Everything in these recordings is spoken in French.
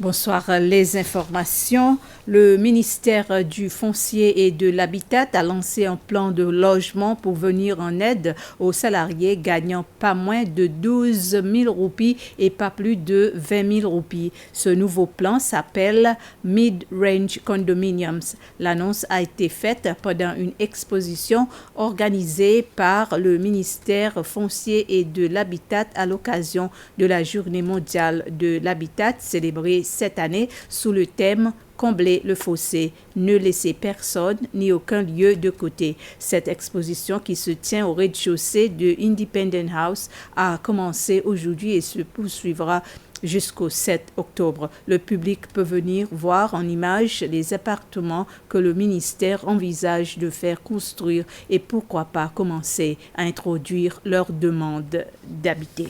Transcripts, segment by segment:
Bonsoir. Les informations. Le ministère du Foncier et de l'Habitat a lancé un plan de logement pour venir en aide aux salariés gagnant pas moins de 12 000 roupies et pas plus de 20 000 roupies. Ce nouveau plan s'appelle Mid-Range Condominiums. L'annonce a été faite pendant une exposition organisée par le ministère Foncier et de l'Habitat à l'occasion de la Journée mondiale de l'habitat célébrée cette année sous le thème Combler le fossé, ne laisser personne ni aucun lieu de côté. Cette exposition qui se tient au rez-de-chaussée de Independent House a commencé aujourd'hui et se poursuivra jusqu'au 7 octobre. Le public peut venir voir en images les appartements que le ministère envisage de faire construire et pourquoi pas commencer à introduire leur demande d'habiter.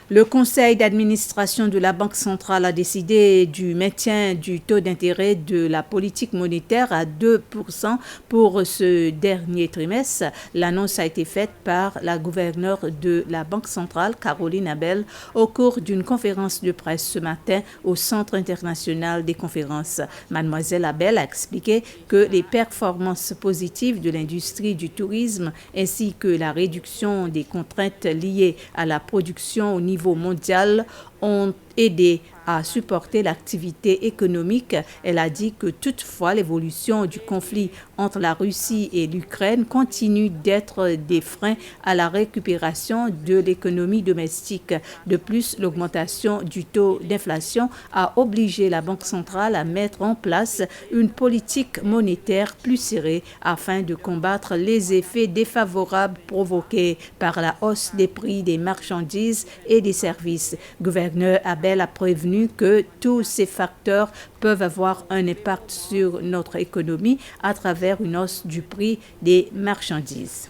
Le conseil d'administration de la Banque centrale a décidé du maintien du taux d'intérêt de la politique monétaire à 2% pour ce dernier trimestre. L'annonce a été faite par la gouverneure de la Banque centrale, Caroline Abel, au cours d'une conférence de presse ce matin au Centre international des conférences. Mademoiselle Abel a expliqué que les performances positives de l'industrie du tourisme ainsi que la réduction des contraintes liées à la production au niveau mondial ont aidé à supporter l'activité économique. Elle a dit que toutefois l'évolution du conflit entre la Russie et l'Ukraine continue d'être des freins à la récupération de l'économie domestique. De plus, l'augmentation du taux d'inflation a obligé la Banque centrale à mettre en place une politique monétaire plus serrée afin de combattre les effets défavorables provoqués par la hausse des prix des marchandises et des services. Gouverneur Abel a prévenu que tous ces facteurs peuvent avoir un impact sur notre économie à travers une hausse du prix des marchandises.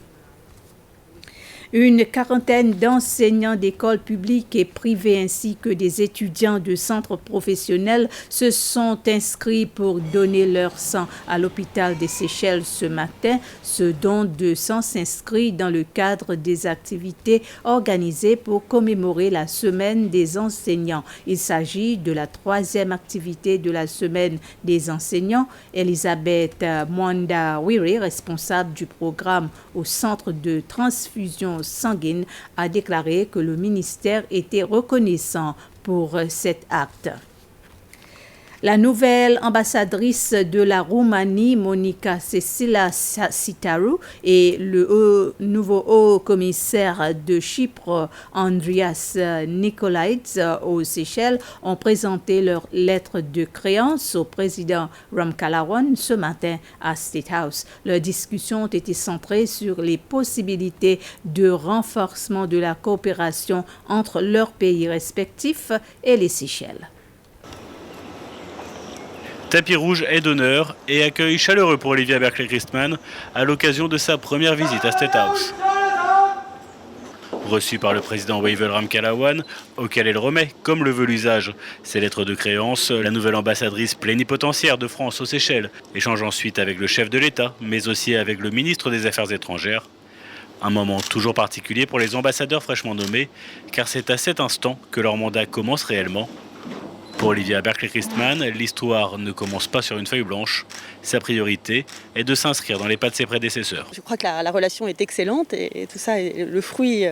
Une quarantaine d'enseignants d'écoles publiques et privées ainsi que des étudiants de centres professionnels se sont inscrits pour donner leur sang à l'hôpital des Seychelles ce matin. Ce don de sang s'inscrit dans le cadre des activités organisées pour commémorer la semaine des enseignants. Il s'agit de la 3e activité de la semaine des enseignants. Elisabeth Mwanda-Wiri, responsable du programme au centre de transfusion sanguine, a déclaré que le ministère était reconnaissant pour cet acte. La nouvelle ambassadrice de la Roumanie, Monica Cecilia Sitaru, et le nouveau haut-commissaire de Chypre, Andrias Nikolaïdis, aux Seychelles, ont présenté leur lettre de créance au président Ramkalawan ce matin à State House. Leurs discussions ont été centrées sur les possibilités de renforcement de la coopération entre leurs pays respectifs et les Seychelles. Tapis rouge est d'honneur et accueil chaleureux pour Olivia Berkeley-Christman à l'occasion de sa première visite à State House. Reçue par le président Wavel Ramkalawan, auquel elle remet, comme le veut l'usage, ses lettres de créance, la nouvelle ambassadrice plénipotentiaire de France aux Seychelles échange ensuite avec le chef de l'État, mais aussi avec le ministre des Affaires étrangères. Un moment toujours particulier pour les ambassadeurs fraîchement nommés, car c'est à cet instant que leur mandat commence réellement. Pour Olivia Berkeley-Christman, l'histoire ne commence pas sur une feuille blanche. Sa priorité est de s'inscrire dans les pas de ses prédécesseurs. Je crois que la relation est excellente et tout ça est le fruit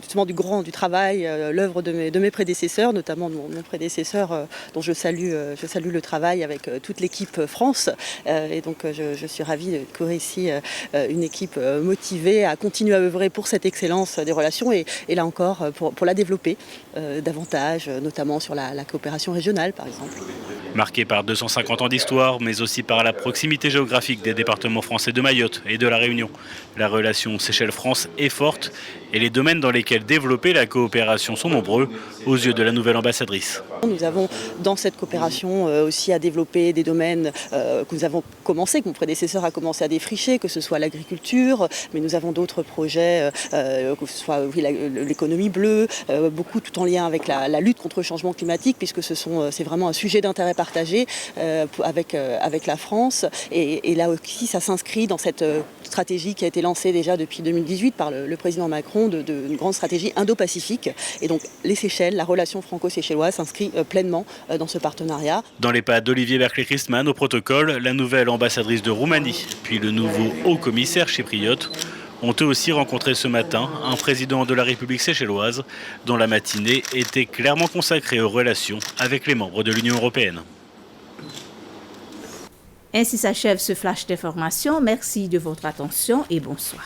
justement du travail, l'œuvre de mes prédécesseurs, notamment de mon prédécesseur dont je salue le travail avec toute l'équipe France. Et donc je suis ravie de découvrir ici une équipe motivée à continuer à œuvrer pour cette excellence des relations et là encore pour la développer davantage, notamment sur la coopération régionale par exemple. Marquée par 250 ans d'histoire, mais aussi par la proximité géographique des départements français de Mayotte et de la Réunion. La relation Seychelles-France est forte et les domaines dans lesquels développer la coopération sont nombreux aux yeux de la nouvelle ambassadrice. Nous avons dans cette coopération aussi à développer des domaines que nous avons commencé, que mon prédécesseur a commencé à défricher, que ce soit l'agriculture, mais nous avons d'autres projets, que ce soit l'économie bleue, beaucoup tout en lien avec la lutte contre le changement climatique, puisque c'est vraiment un sujet d'intérêt partagé avec la France. Et là aussi, ça s'inscrit dans cette stratégie qui a été lancée déjà depuis 2018 par le président Macron fond d'une grande stratégie indo-pacifique. Et donc les Seychelles, la relation franco-séchelloise s'inscrit pleinement dans ce partenariat. Dans les pas d'Olivier Berkeley-Christman au protocole, la nouvelle ambassadrice de Roumanie, puis le nouveau haut-commissaire chypriote ont eux aussi rencontré ce matin un président de la République séchelloise dont la matinée était clairement consacrée aux relations avec les membres de l'Union européenne. Ainsi s'achève ce flash d'information. Merci de votre attention et bonsoir.